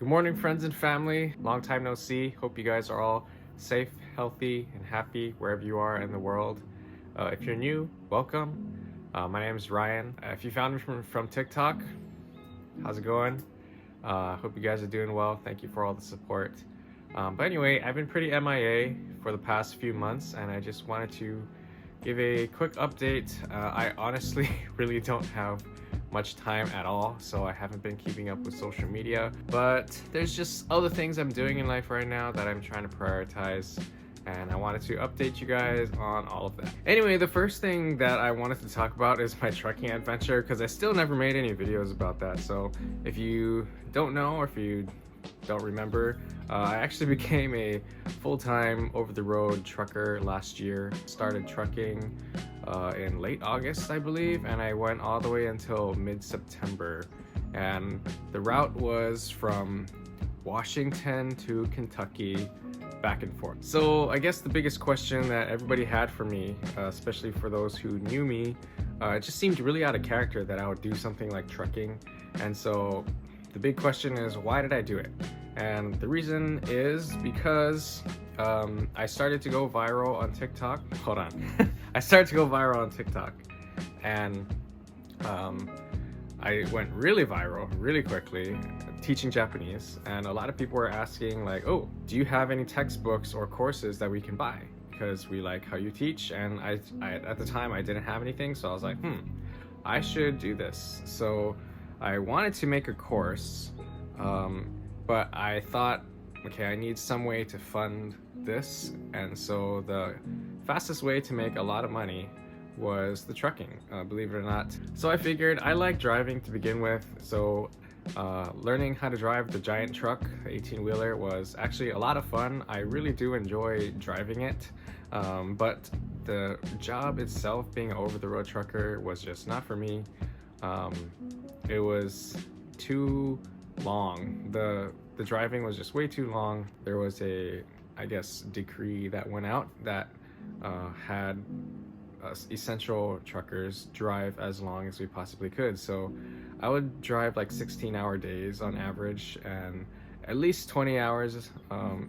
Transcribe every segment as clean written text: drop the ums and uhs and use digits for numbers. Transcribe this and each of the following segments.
Good morning, friends and family. Long time no see. Hope you guys are all safe, healthy, and happy wherever you are in the world. If you're new, welcome. My name is Ryan. If you found me from TikTok, how's it going? Hope you guys are doing well. Thank you for all the support. But anyway, I've been pretty MIA for the past few months, and I just wanted to give a quick update. I honestly really don't have much time at all, so I haven't been keeping up with social media, but there's just other things I'm doing in life right now that I'm trying to prioritize, and I wanted to update you guys on all of that. Anyway, the first thing that I wanted to talk about is my trucking adventure, because I still never made any videos about that. So if you don't know, or if you don't remember, I actually became a full-time over-the-road trucker last year. Started trucking in late August, I believe, and I went all the way until mid-September. And the route was from Washington to Kentucky, back and forth. So I guess the biggest question that everybody had for me, especially for those who knew me, it just seemed really out of character that I would do something like trucking. And so the big question is, why did I do it? And the reason is because I started to go viral on TikTok. Hold on. I started to go viral on TikTok, and I went really viral really quickly teaching Japanese. And a lot of people were asking like, oh, do you have any textbooks or courses that we can buy? Because we like how you teach. And I at the time I didn't have anything, so I was like, I should do this. So I wanted to make a course, but I thought, okay, I need some way to fund this. And so the fastest way to make a lot of money was the trucking, believe it or not. So I figured I like driving to begin with, so learning how to drive the giant truck, the 18-wheeler, was actually a lot of fun. I really do enjoy driving it, but the job itself, being an over-the-road trucker, was just not for me. It was too long. The driving was just way too long. There was a, I guess, decree that went out that had essential truckers drive as long as we possibly could. So I would drive like 16-hour days on average, and at least 20 hours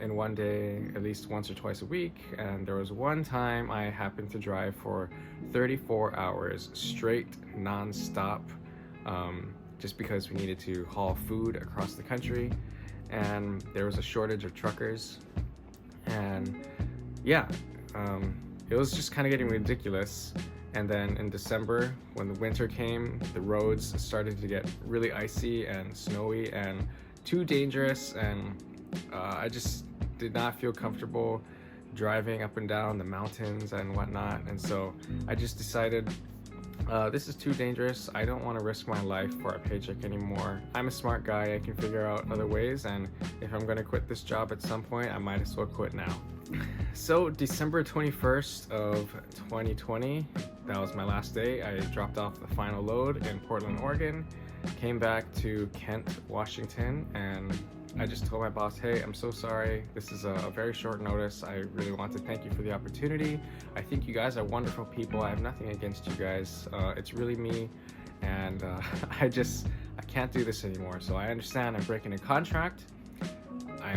in one day, at least once or twice a week. And there was one time I happened to drive for 34 hours straight, non-stop, just because we needed to haul food across the country, and there was a shortage of truckers. And yeah, it was just kind of getting ridiculous. And then in December, when the winter came, the roads started to get really icy and snowy and too dangerous, and I just did not feel comfortable driving up and down the mountains and whatnot. And so I just decided, this is too dangerous. I don't want to risk my life for a paycheck anymore. I'm a smart guy. I can figure out other ways, and if I'm going to quit this job at some point, I might as well quit now. So December 21st of 2020, that was my last day. I dropped off the final load in Portland, Oregon, came back to Kent, Washington, and I just told my boss, hey, I'm so sorry. This is a very short notice. I really want to thank you for the opportunity. I think you guys are wonderful people. I have nothing against you guys. It's really me, and I can't do this anymore. So I understand I'm breaking a contract. I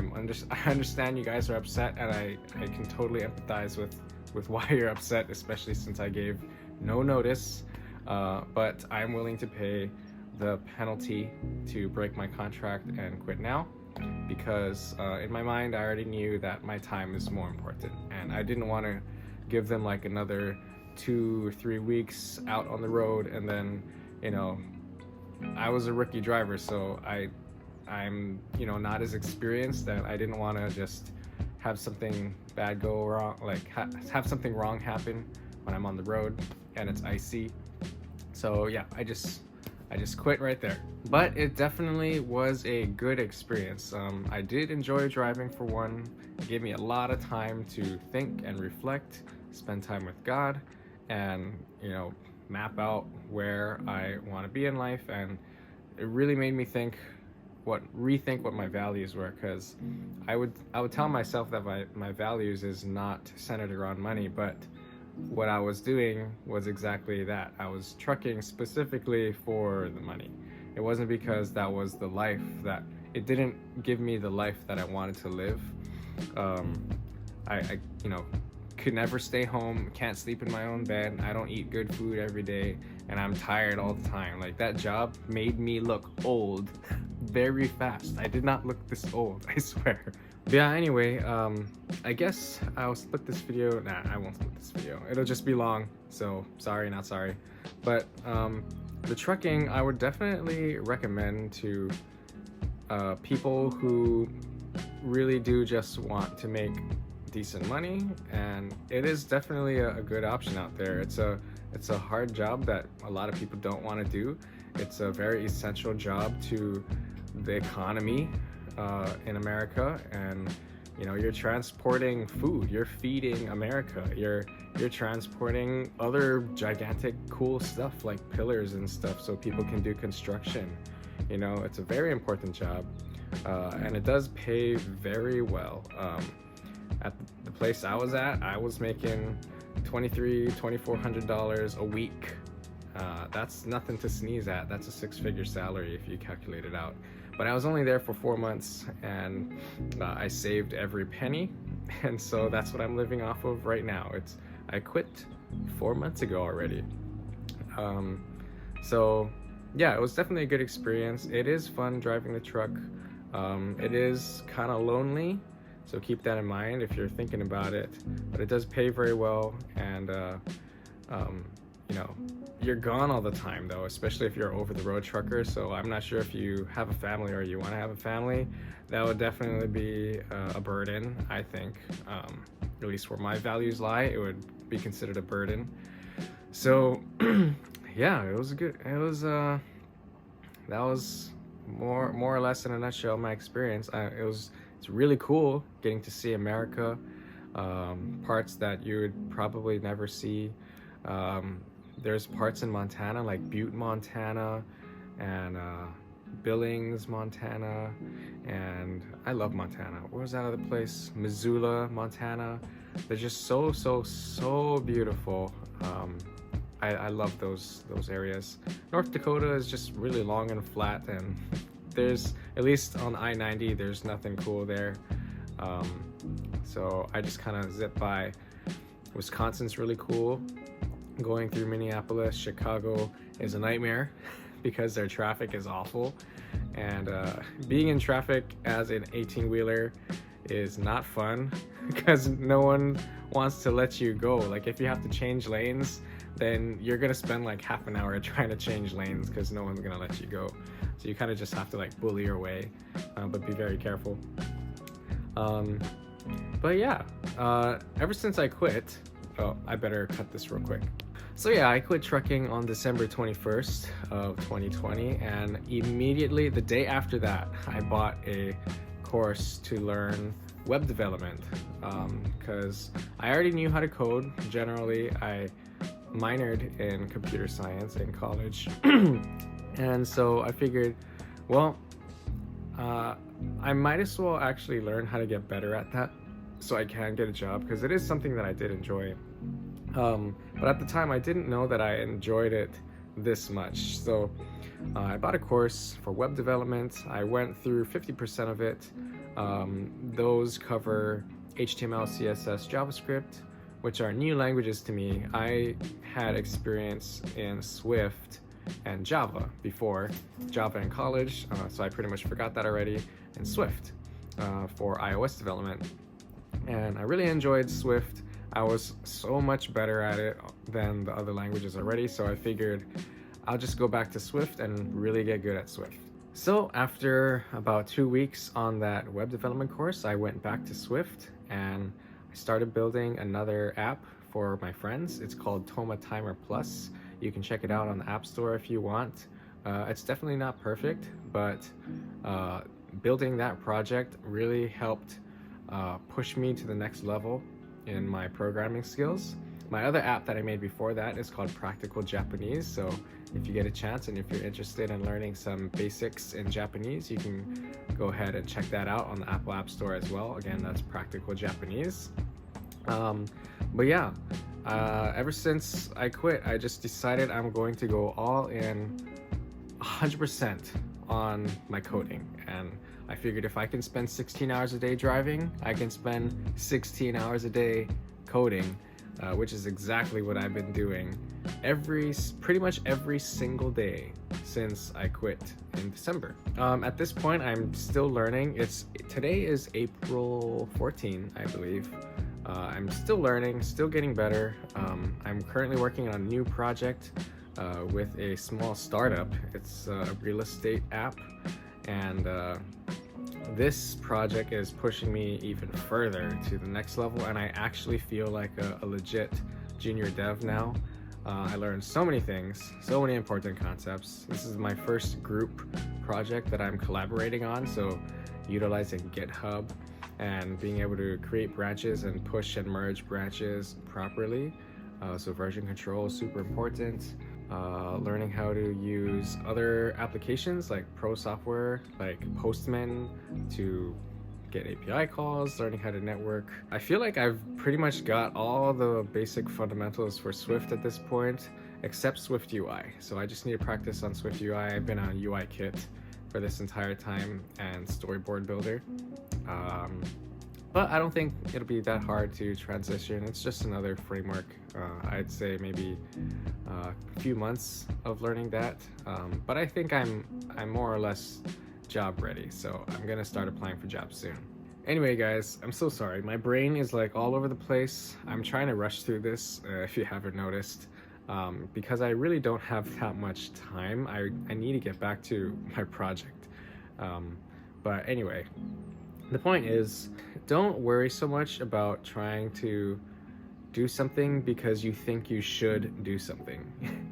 understand you guys are upset, and I can totally empathize with why you're upset, especially since I gave no notice. But I'm willing to pay the penalty to break my contract and quit now, because in my mind I already knew that my time is more important, and I didn't want to give them like another 2 or 3 weeks out on the road, and then, you know, I was a rookie driver, so I'm not as experienced, and I didn't want to just have something bad go wrong, like have something wrong happen when I'm on the road and it's icy. So yeah, I just quit right there. But it definitely was a good experience. I did enjoy driving, for one. It gave me a lot of time to think and reflect, spend time with God, and map out where I want to be in life. And it really made me rethink what my values were, because I would tell myself that my values is not centered around money, but what I was doing was exactly that. I was trucking specifically for the money. It wasn't because that was the life that it didn't give me the life that I wanted to live. I you know, could never stay home, can't sleep in my own bed, I don't eat good food every day, and I'm tired all the time. Like, that job made me look old very fast. I did not look this old, I swear. But yeah, anyway, I guess I'll split this video. Nah, I won't split this video. It'll just be long, so sorry, not sorry. But the trucking, I would definitely recommend to people who really do just want to make decent money, and it is definitely a good option out there. It's a hard job that a lot of people don't want to do. It's a very essential job to the economy in America, and you know, you're transporting food, you're feeding America, you're transporting other gigantic cool stuff like pillars and stuff so people can do construction. You know, it's a very important job, and it does pay very well. At the place I was at, I was making $2,400 a week. That's nothing to sneeze at. That's a six-figure salary if you calculate it out. But I was only there for 4 months, and I saved every penny, and so that's what I'm living off of right now. I quit 4 months ago already. So yeah, it was definitely a good experience. It is fun driving the truck. It is kind of lonely, so keep that in mind if you're thinking about it. But it does pay very well, and you know, you're gone all the time though, especially if you're an over-the-road trucker. So I'm not sure if you have a family or you want to have a family. That would definitely be a burden, I think. At least where my values lie, it would be considered a burden. So yeah, it was good. That was more or less in a nutshell my experience. It's really cool getting to see America, parts that you would probably never see. There's parts in Montana, like Butte, Montana, and Billings, Montana, and I love Montana. Where was that other place? Missoula, Montana. They're just so beautiful. I love those areas. North Dakota is just really long and flat, and there's, at least on I-90, there's nothing cool there. So I just kind of zip by. Wisconsin's really cool. Going through Minneapolis, Chicago is a nightmare because their traffic is awful, and being in traffic as an 18-wheeler is not fun because no one wants to let you go. Like, if you have to change lanes, then you're gonna spend like half an hour trying to change lanes because no one's gonna let you go. So you kind of just have to like bully your way, but be very careful. But yeah, ever since I quit, oh, I better cut this real quick. So yeah, I quit trucking on December 21st of 2020, and immediately the day after that, I bought a course to learn web development, because I already knew how to code. Generally, I minored in computer science in college, and so I figured, well, I might as well actually learn how to get better at that so I can get a job, because it is something that I did enjoy. But at the time, I didn't know that I enjoyed it this much. So I bought a course for web development. I went through 50% of it. Those cover HTML, CSS, JavaScript, which are new languages to me. I had experience in Swift and Java before, Java in college, so I pretty much forgot that already, and Swift for iOS development. And I really enjoyed Swift. I was so much better at it than the other languages already, so I figured I'll just go back to Swift and really get good at Swift. So after about 2 weeks on that web development course, I went back to Swift and I started building another app for my friends. It's called Toma Timer Plus. You can check it out on the App Store if you want. It's definitely not perfect, but building that project really helped push me to the next level in my programming skills. My other app that I made before that is called Practical Japanese, so if you get a chance and if you're interested in learning some basics in Japanese, you can go ahead and check that out on the Apple App Store as well. Again, that's Practical Japanese. But yeah, ever since I quit, I just decided I'm going to go all in 100% on my coding, and I figured if I can spend 16 hours a day driving, I can spend 16 hours a day coding, which is exactly what I've been doing pretty much every single day since I quit in December. At this point, I'm still learning. Today is April 14, I believe. I'm still learning, still getting better. I'm currently working on a new project with a small startup. It's a real estate app, and this project is pushing me even further to the next level, and I actually feel like a legit junior dev now. I learned so many things, so many important concepts. This is my first group project that I'm collaborating on, so utilizing GitHub and being able to create branches and push and merge branches properly. So version control is super important. Learning how to use other applications like pro software, like Postman, to get API calls, learning how to network. I feel like I've pretty much got all the basic fundamentals for Swift at this point, except Swift UI. So I just need to practice on Swift UI. I've been on UI Kit for this entire time and Storyboard Builder. But I don't think it'll be that hard to transition. It's just another framework. I'd say maybe a few months of learning that. But I think I'm more or less job ready, so I'm gonna start applying for jobs soon. Anyway, guys, I'm so sorry. My brain is like all over the place. I'm trying to rush through this, if you haven't noticed, because I really don't have that much time. I need to get back to my project. But anyway, the point is, don't worry so much about trying to do something because you think you should do something.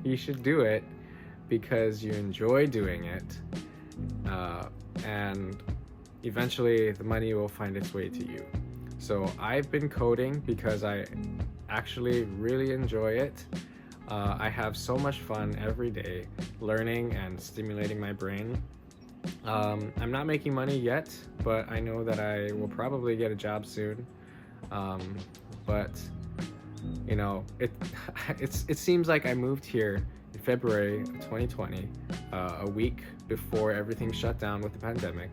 You should do it because you enjoy doing it, and eventually the money will find its way to you. So I've been coding because I actually really enjoy it. I have so much fun every day learning and stimulating my brain. I'm not making money yet, but I know that I will probably get a job soon. But you know, it seems like I moved here in February of 2020, a week before everything shut down with the pandemic,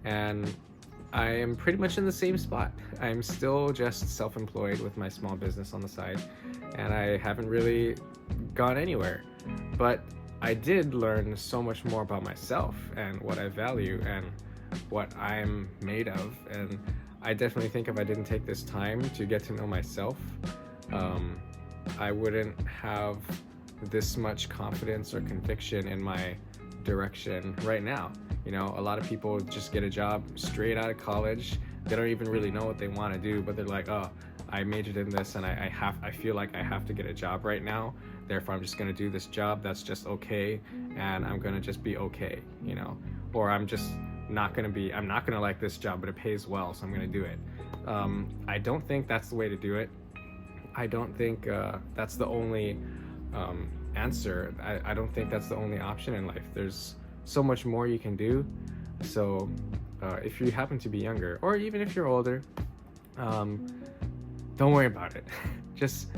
and I am pretty much in the same spot. I'm still just self-employed with my small business on the side, and I haven't really gone anywhere. But I did learn so much more about myself and what I value and what I'm made of, and I definitely think if I didn't take this time to get to know myself, I wouldn't have this much confidence or conviction in my direction right now. You know, a lot of people just get a job straight out of college. They don't even really know what they want to do, but they're like, oh, I majored in this and I feel like I have to get a job right now. Therefore, I'm just going to do this job that's just okay, and I'm going to just be okay, you know, or I'm not going to like this job, but it pays well, so I'm going to do it. I don't think that's the way to do it. I don't think that's the only answer. I don't think that's the only option in life. There's so much more you can do. So if you happen to be younger, or even if you're older, don't worry about it. Just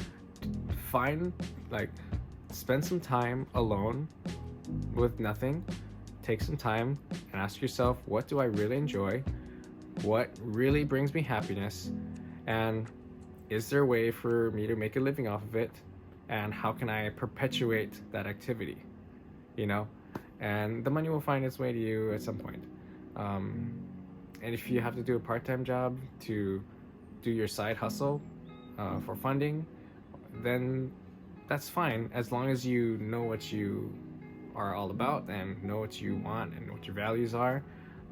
spend some time alone with nothing. Take some time and ask yourself, what do I really enjoy? What really brings me happiness? And is there a way for me to make a living off of it? And how can I perpetuate that activity? You know? And the money will find its way to you at some point. And if you have to do a part-time job to do your side hustle for funding, then that's fine, as long as you know what you are all about and know what you want and what your values are.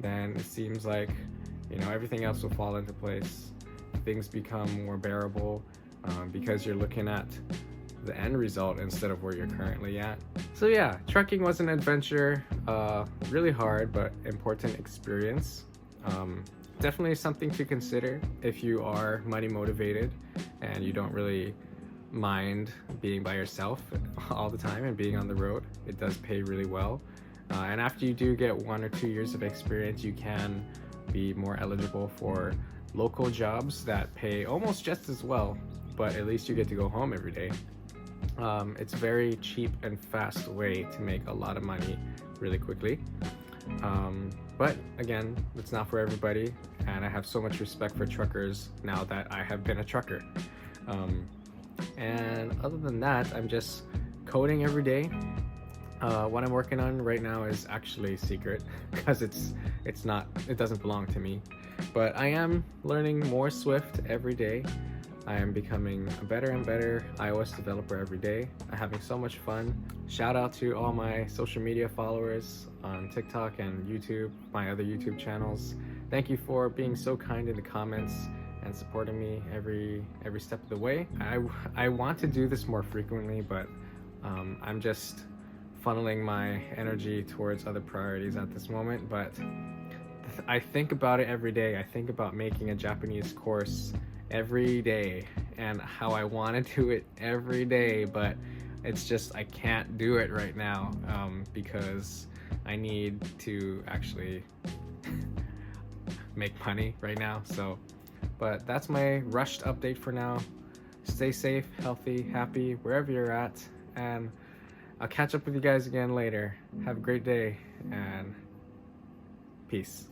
Then it seems like, you know, everything else will fall into place. Things become more bearable because you're looking at the end result instead of where you're currently at. So yeah, trucking was an adventure, really hard but important experience. Definitely something to consider if you are money motivated and you don't really mind being by yourself all the time and being on the road. It does pay really well, and after you do get 1 or 2 years of experience, you can be more eligible for local jobs that pay almost just as well, but at least you get to go home every day. It's a very cheap and fast way to make a lot of money really quickly. But again, it's not for everybody, and I have so much respect for truckers now that I have been a trucker. And other than that, I'm just coding every day. What I'm working on right now is actually secret because it doesn't belong to me. But I am learning more Swift every day. I am becoming a better and better iOS developer every day. I'm having so much fun. Shout out to all my social media followers on TikTok and YouTube, my other YouTube channels. Thank you for being so kind in the comments and supporting me every step of the way. I want to do this more frequently, but I'm just funneling my energy towards other priorities at this moment. But I think about it every day. I think about making a Japanese course every day and how I want to do it every day, but it's just I can't do it right now because I need to actually make money right now. So, but that's my rushed update for now. Stay safe, healthy, happy wherever you're at, and I'll catch up with you guys again later. Have a great day and peace.